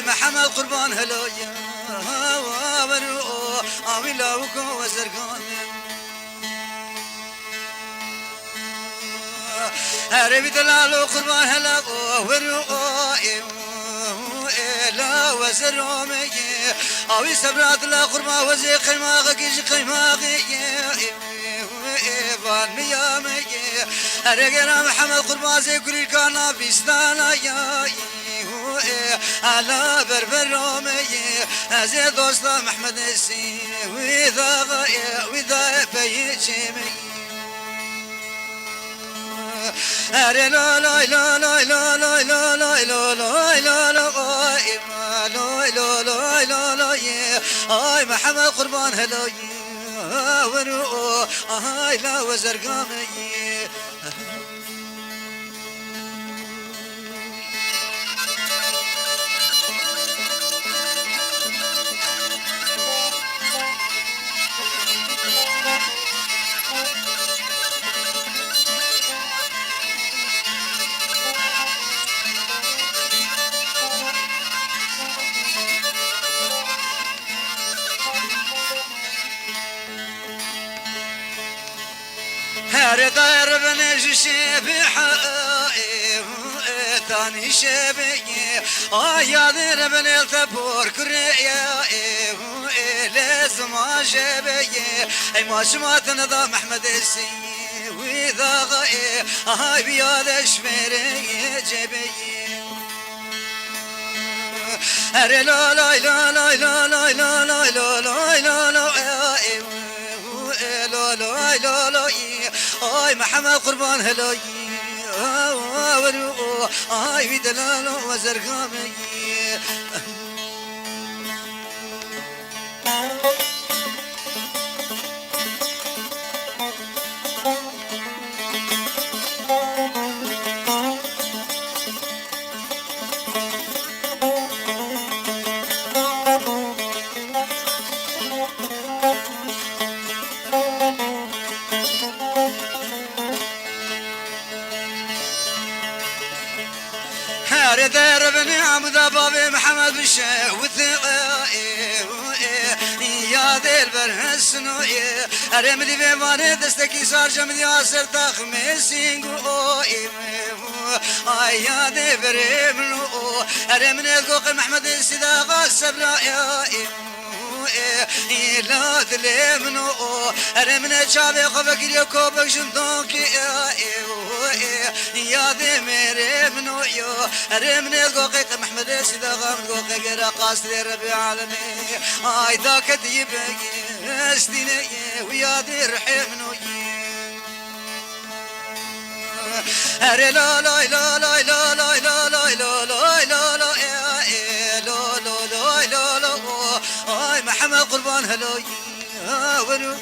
محمد قربان هلايا وابرو عميلا وكو وزرقان هربي دلالو قربان هلا وابرو لا وزرامي اوي سبرات لا قربان وزي قيماغك يجي قيماغي فان ميامي هرقنا محمد قربان زي كل كان بيستانا يا على بربر رومي زي دوست محمد السي وذا بيجيمي لا لا لا لا لا لا لا لا لا لا لا لا لا اي محمد قربان هلاي ورو اي لا وزرقامي داير بنج شبح ثاني شبي يا دير بن التبور كريا لازم شبي اي ما شمات نظام احمد السي واذا غاي هاي بياد شمري جبي لا لا لا لا لا لا لا لا لا لا لا لا لا لا لا اي محمد قربان هلاي ورو اي بدلال وزرقامي دار بني عمد بابي محمد بشاوث يا دير برهسنو ارمدي بيماني دستكي صار جمد ياسر تخميسينغو يا دير بريمنو ارمني القوق محمد السداغ السبلا لا دلمنو ارمنا شابي خبك اليوكو بجندونك يا دي ميري منو يو ارمنا القوقيق محمد السداغ من قوقيق راقاس لربي عالمي هاي ذاك ديبك استيني ويا دي رحيم منو لا لا لا لا لا لا لا لا لا لا لا لا اي محمد قربان هلاي ورو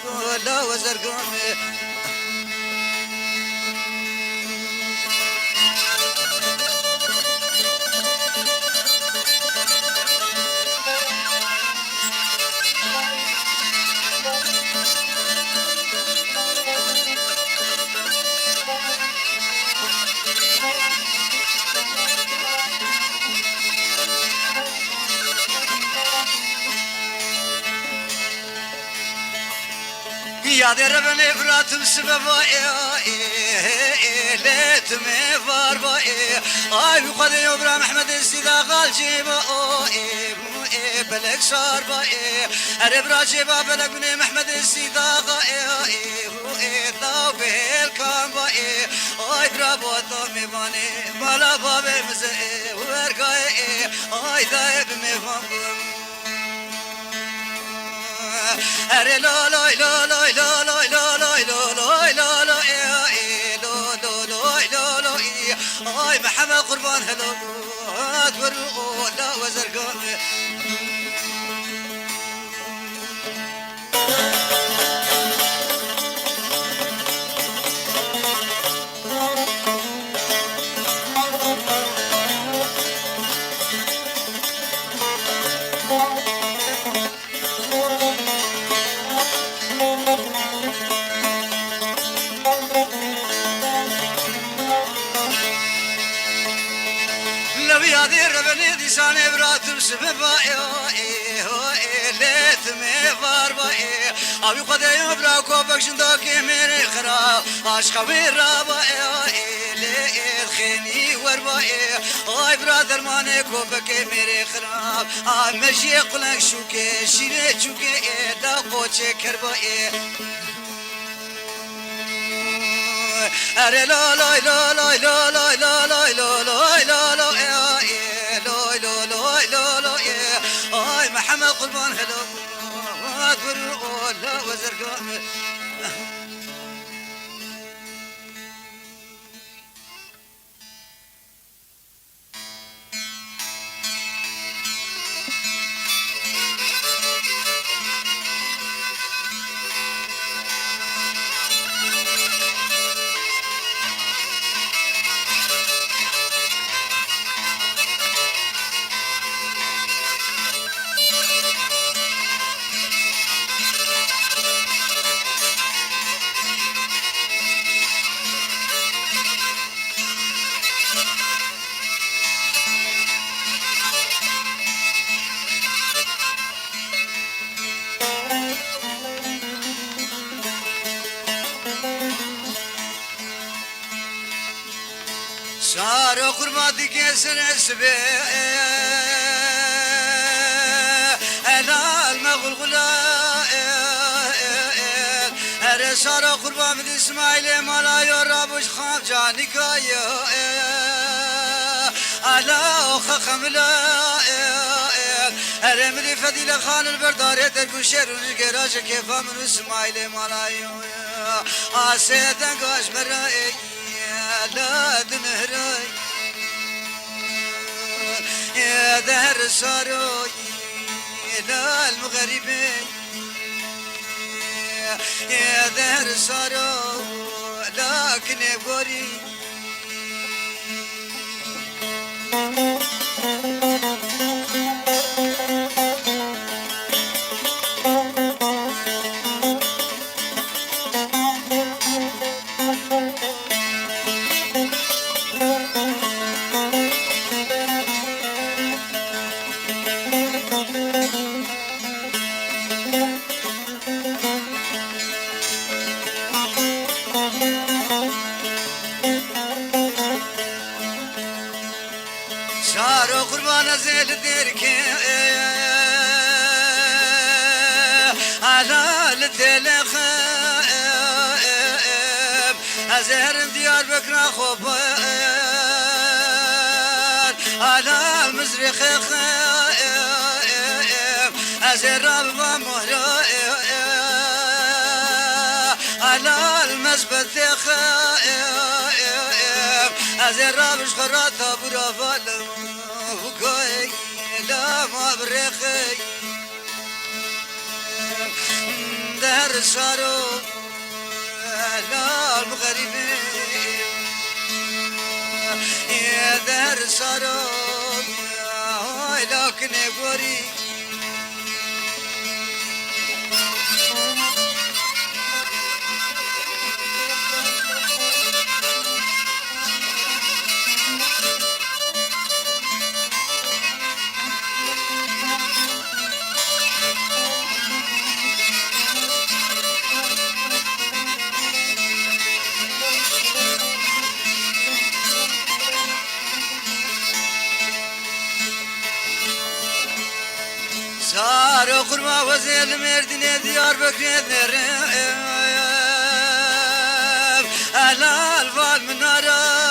لا وزرقامي يا دربني فرات بسبب ليت مي فاربا اي وقد يبرا محمد السيدا قال جيبا بلك شاربا اربرا جيبا بلك بني محمد السيدا ذاو بالكامبا اي برافو تومي باني مالا بابي مزي ورقاي اي ذايب مي فانبو لا لا لا لا لا هاي محمد قربان هلو تورو لا وزرقان لو يادي ربني دي ساني براتم سببائي ليت مي فاربائي أبي قد يبرا كوبك شندوكي ميري خراب عشق بيرابائي ليت خيني وربائي أي برادر ماني كوبك ميري خراب مجي قلق شوكي شيري شوكي لا قوتي كربائي أري لا لا لا لا لا لا لا لا لا لا لا لا آي محمد قربان هلو لا وزرقان صاروا قرباتي كسر السبيل أنا المغلغلا صاروا قربان من إسماعيل ما لا يرابوش خام جاني كايا ألا أخخم لا أرمدي فديل خان البرداري تركوشير ونقراج كيفا من إسماعيل ما لا يرابوش آسيدن قاش مرائي لا تنهري يا دهر صاروي لا المغربين يا دهر صارو لكن يبوري صاروا قربان زيل ديركي على التلخ أزهر ديار بكرة خبار على المزرخ أزهر ربما مهر على المزبط أزهر رابش خراطة برافالم وقاي لا ما بريخي دهر صارو لا المغربين يا دهر صارو لكن يقوري صاروا قرما وزيل مردني ديار بكريد نرم أهلا الفال من نارا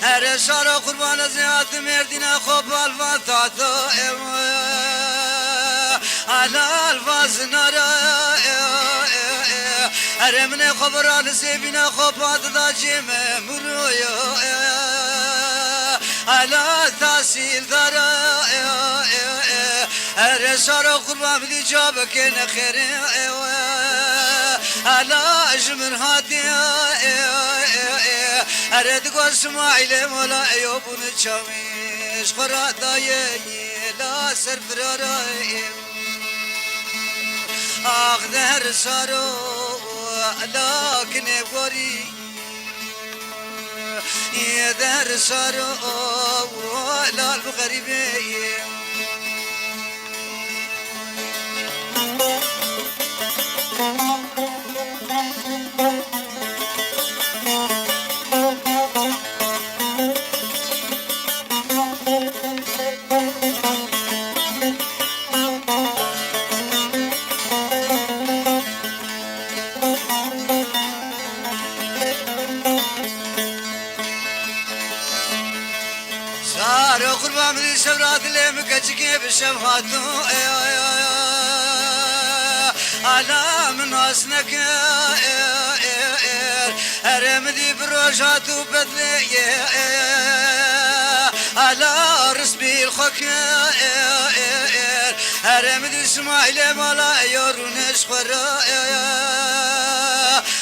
هر صاروا قربان زيات مردنا خوب الفال تعطو أهلا الفال نارا أرمني خبر لسيبنا خبات دا جيم مرويو على تاسيل دارا أرسار قربان بدي جابك نخير على جمر هاتي أرد قوس مايل مولا يوبون تشاميش خرادا لا سرفرارا أخذر سارو لكن بوري يدر سارو لا الغريبين قربان من سبرات اللي مكتشكي بالشبهاتو على من أسنك أرمدي بروجاتو بدلي على رسبي الخك أرمدي اسماعيل مالا يورونش خرا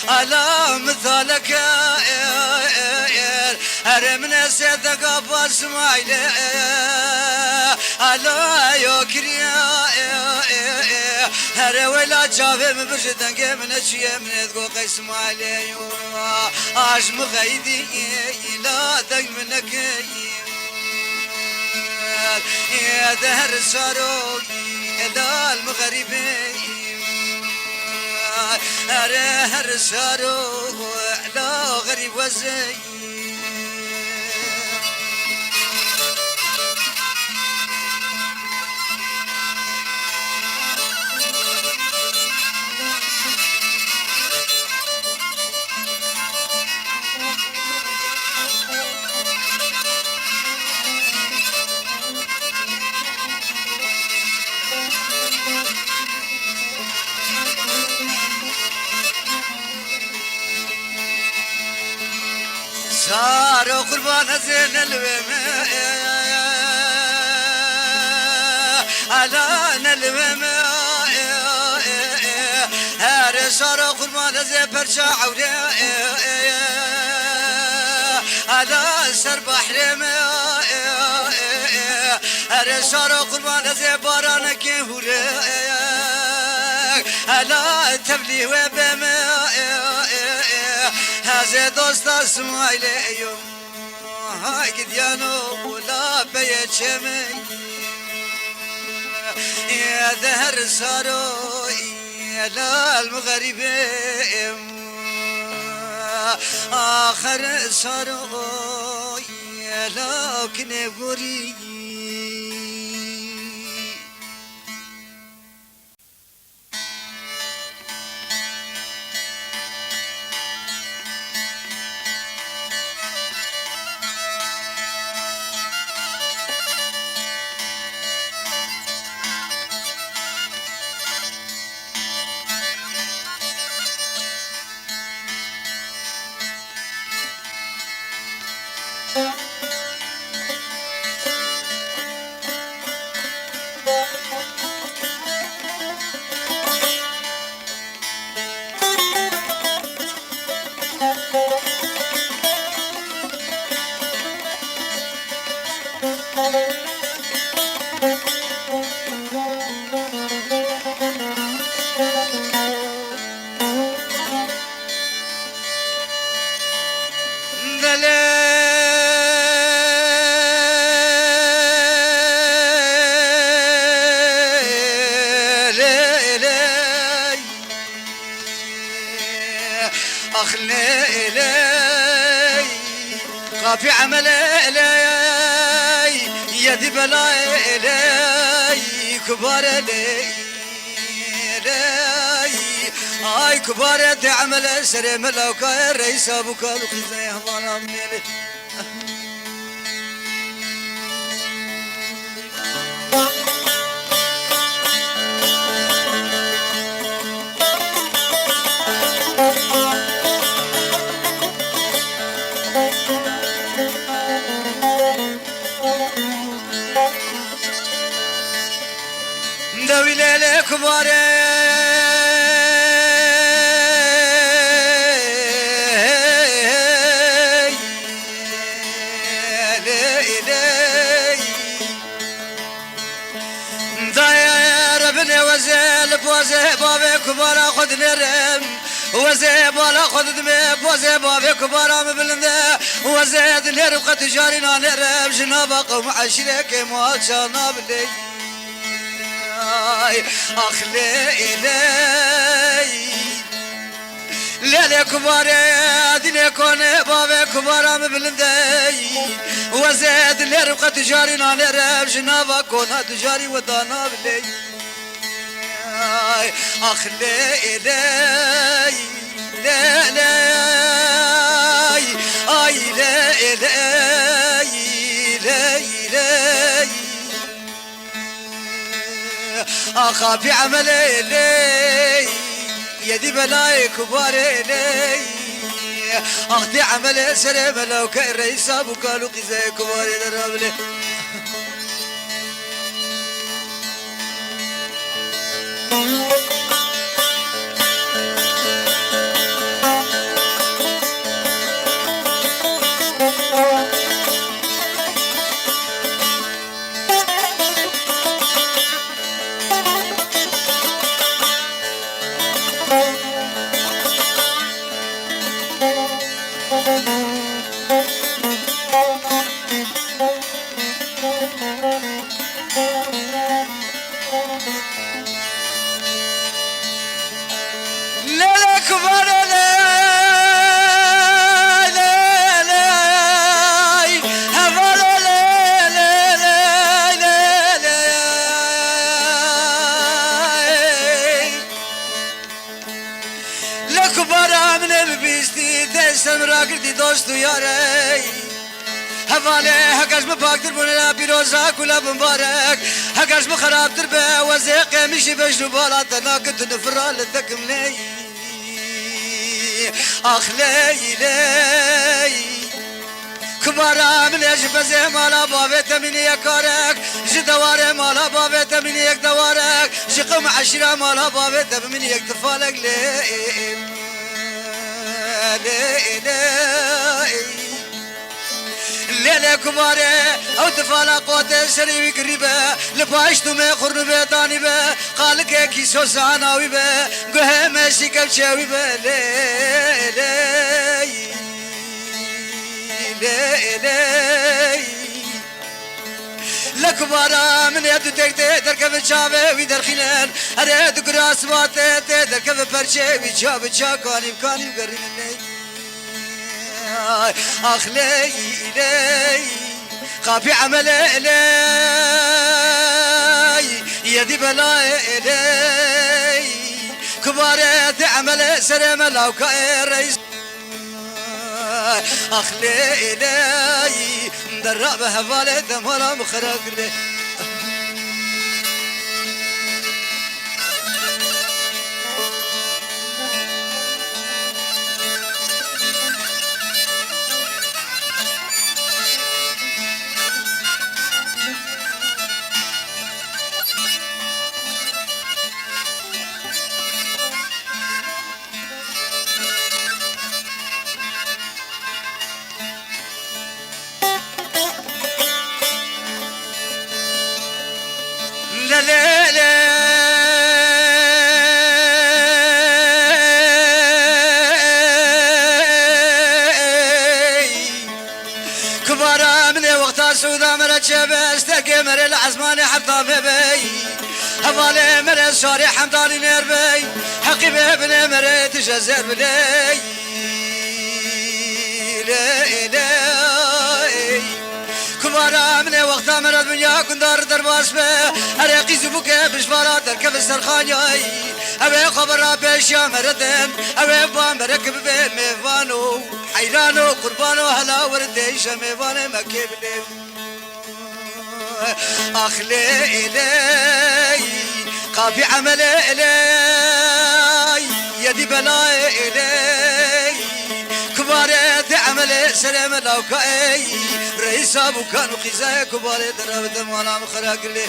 على مثالك أرمنا سيدك أبا اسماعيل على يوكريا هرولا جافي من برشدن من أشياء من ذوق اسماعيل عاش مغيدي لا دق منك يا دهر سارو لا المغربين هر سارو لا غريب وزي صاروا قربان زين الوم على الوم هر صاروا قربان زين برشا عوري على سر بحر هر صاروا قربان زين بارانك هوري على تبلي وبم هذا دوست اسماعيل يوم هاي قديانو ولا بيتشمي يا دهر سارو يا المغربين آخر سارو يا لكن بوري في عمل إلي يدي بلا إلي كبار إلي هاي كبار تعمل سرم لو كان رئيس أبو كالو خزي هوانا منيلي كباري بوزي بابي كبارا خذ نرم وزي بالا خذ دمي بوزي بابي كبارا مبلنده وزي دنير بقى تجارينا نرم جنابا قوم عشرك مال شانا بلي اخلي الي ليلي كباري دنيا كوني بابي كبارا مبلنده وزي دنير بقى تجارينا نرم جنابا كونا تجاري ودانا بلي أخلي إلي لا لا أي لا إلي لا إلي أخافي عمل إلي يدي بلاي كبار إلي أختي عمل سلام لو كان رئيس أبو قالوا قزاي كبار درابلي لا كبار لا لا لا هبل لا لا لا لا لا لا كبار من البيستي تسم راقدي دوستو ياري هفاله هكاش مباكتر بونا بيروزا كلا مبارك هكاش مخراب تربه وزيق مشي بجنو بالا تناكت نفرال تكملي أخلي لي كبارا من يجب زي مالا بابت من يكارك جدوار مالا بابت من يك دوارك جقم عشرة مالا بابت من يك تفالك لي لي لي ليلة كبارة أو تفالا قوة سريبي قريبة لباشتو مي خورنو بيتاني بي قالك كيسو ساناوي بي قوه ماشي كبشاوي بي لي لي لي لي لكبارا من يدو تكتي دركب شابه ويدر خلال أريد قراس باتي دركب برشي ويجاب شاكاني بكاني وقرين اللي أخلي إلي خافي عمل إلي يدي بلا إلي كبارة عمل سلام لو كايريس أخلي إلي درب هفالي دمولا مخرق لي لا لا لا كبارا من وقتها سودا مرت شبه استقي مر العزمان حطام بي هفالي مر الشارع حمداني نربي حقيبي ابن مر تجزر بلي لا لا كبارا من وقتها مرت من ياكن دار درباس به أريقي زبوك بشفارات تركب السرخانياي أبي خبر بيش يا مردن أبي بام بركب بميفانو حيرانو قربانو هلا ورديش ميفانو مكيب لي أخلي إلي قافي عمل إلي يدي بلا إلي كبارة عمل سلام لو كاي رئيس أبو كانوا خزايا كبارة درابة وانا مخراق لي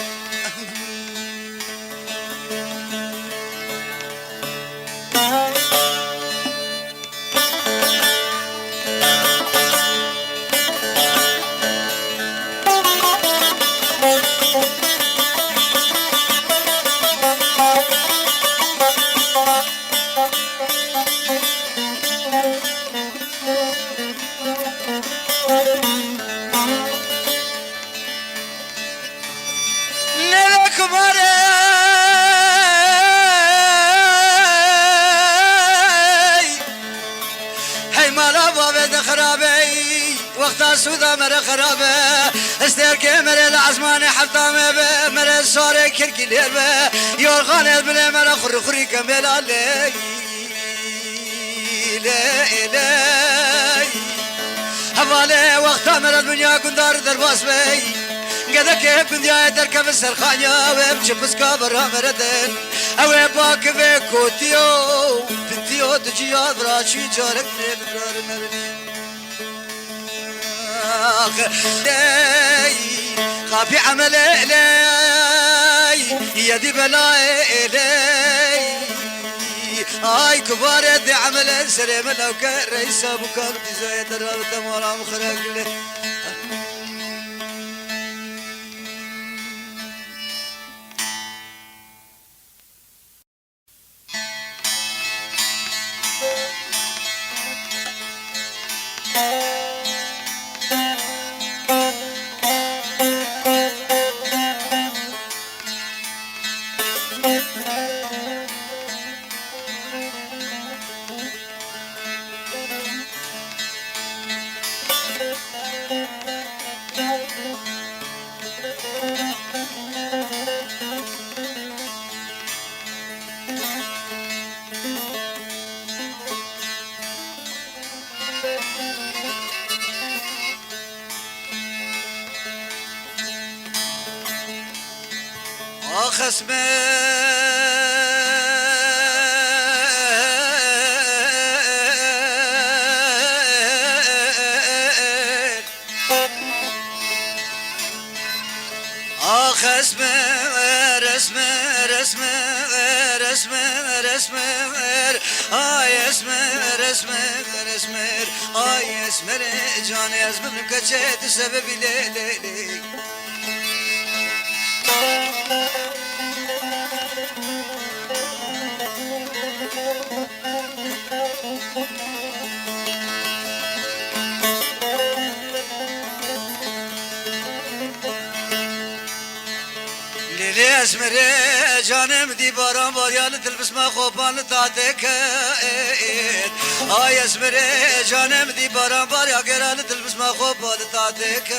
لك مري هي مالا بابا خرابي وقت سودا مر خرابه استرك مر العزمان حتى مر صار كركي ليربه يورغان البل مر خر خري كمل علي لا لا حواله وقت مر الدنيا كندار درباس بي قدك كنديا تركب السرخانيا وبشبس كبر مردن او باك بكوتيو بنتيو تجيا براشي جارك نبرار مرني لي خافي عمل لي يدي بلاي لي اي كبار دي عمل سلام لو كان رئيس ابو كان بزايد الرابطه مولا مخرج له خصمه اسمر آي اسمر جاني اسمر كجت سبب لي لي لي ليلي اسمر جانم دي باران باريال تلبس ما خوبان تاتك آي اسمر جانم دي باران باريال قرال تلبس ما خوبان تاتك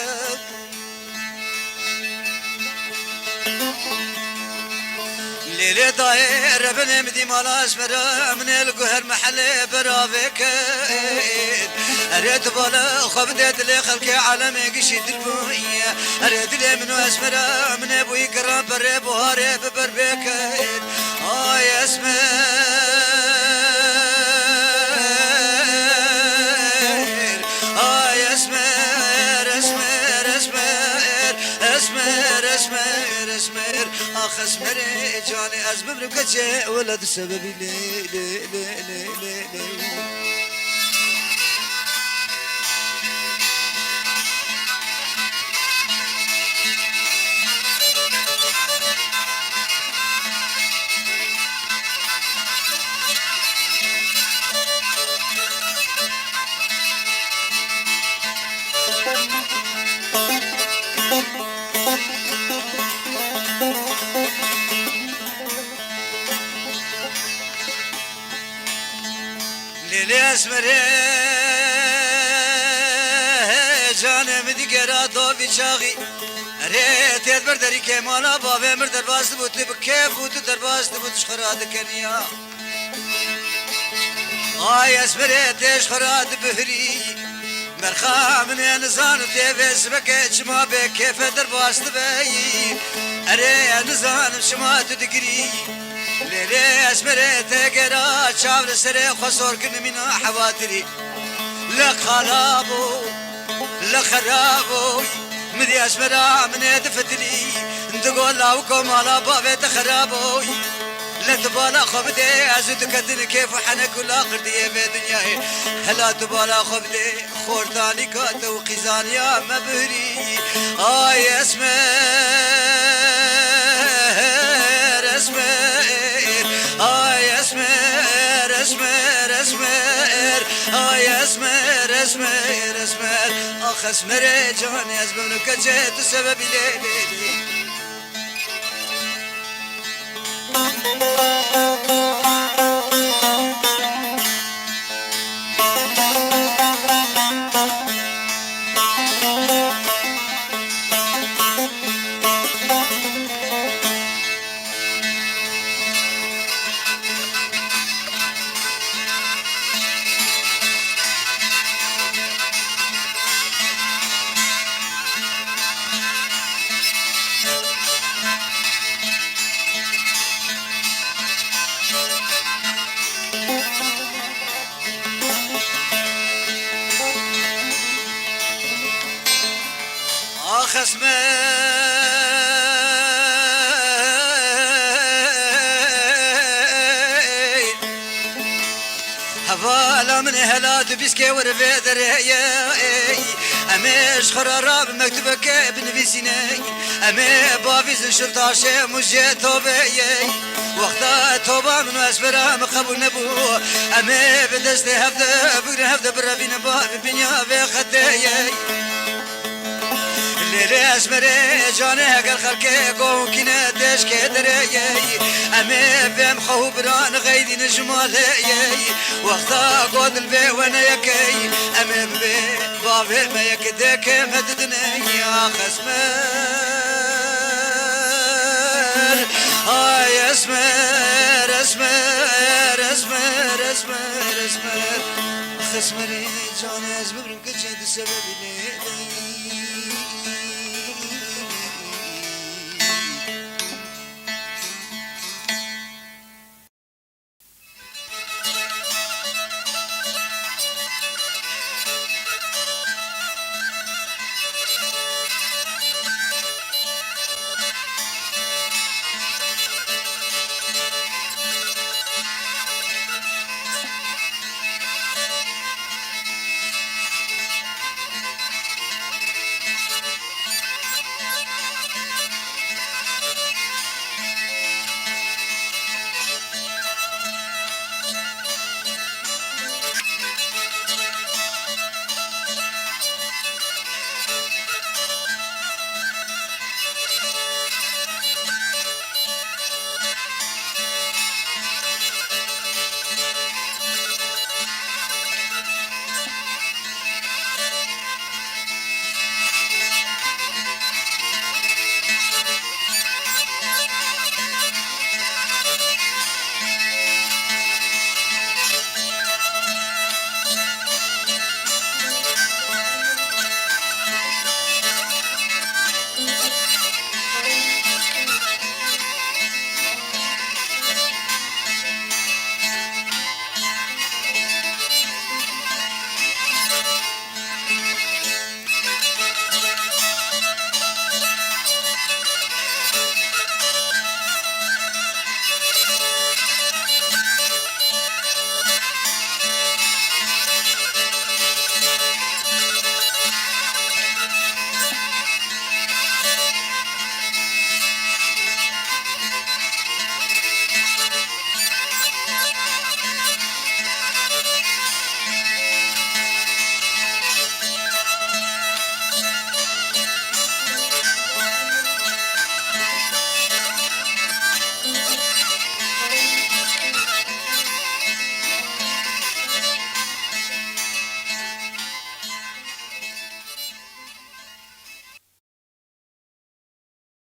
ليلي داير بنم دي مالا اسمر من القهر محل برافك اريد بالا خبدت لي خلقي عالمي قشيد البوية اريد لي منو اسمر من ابوي قرام بري بوهاري ببربك آي اسمر آي اسمر اسمر اسمر اسمر اسمر اسمر اخ اسمر جاني ازمر بكتشي ولد سببي لي لي لي لي لي لي ليلي اسمر جانم دیگر دو بیچاقی ريت يدبر دري كمالا بابا مر درباست بود بكيف بود درباست بود شخراد كنيا آي اسمر تيش خراد بهري مرخا من نزان تيفس بك شما بكيف درباست بي اري نزان شما تدقري ليلي اسمر تقرا شاور سري خسور كن من حواتري لخرابو لخرابو مدي اسمر من دفتلي تقول لكم على باب تخرابو لا تبالا خبدي ازد كتن كيف حنا كل اخردي بدنياي هلا تبالا خبدي خورتاني كات وقيزان يا مبري اي اسمر اسمر اي اسمر خسمر جان از بمنك جيت سبب ليلي خسمر هفالا من هلات بيسكي ورفي دريا امش خراراب مكتوبك بنفسيني امي بافيز شرطة شي مجي توبي وقتا توبا من اسفرا مقبول نبو امي بدستي هفده بقري هفده برابين بابي بنيا في خدي ليلي اسمري جاني هقل خلقي قوم كنا دشكي دري امي فهم خوبران غيدي نجمالي وقتا قود البي وانا يكي امي ببي بابي ما يكدك مددني يا خسمر هاي اسمر اسمر اسمر اسمر اسمر خسمري جاني اسمر مكجد السبب ليلي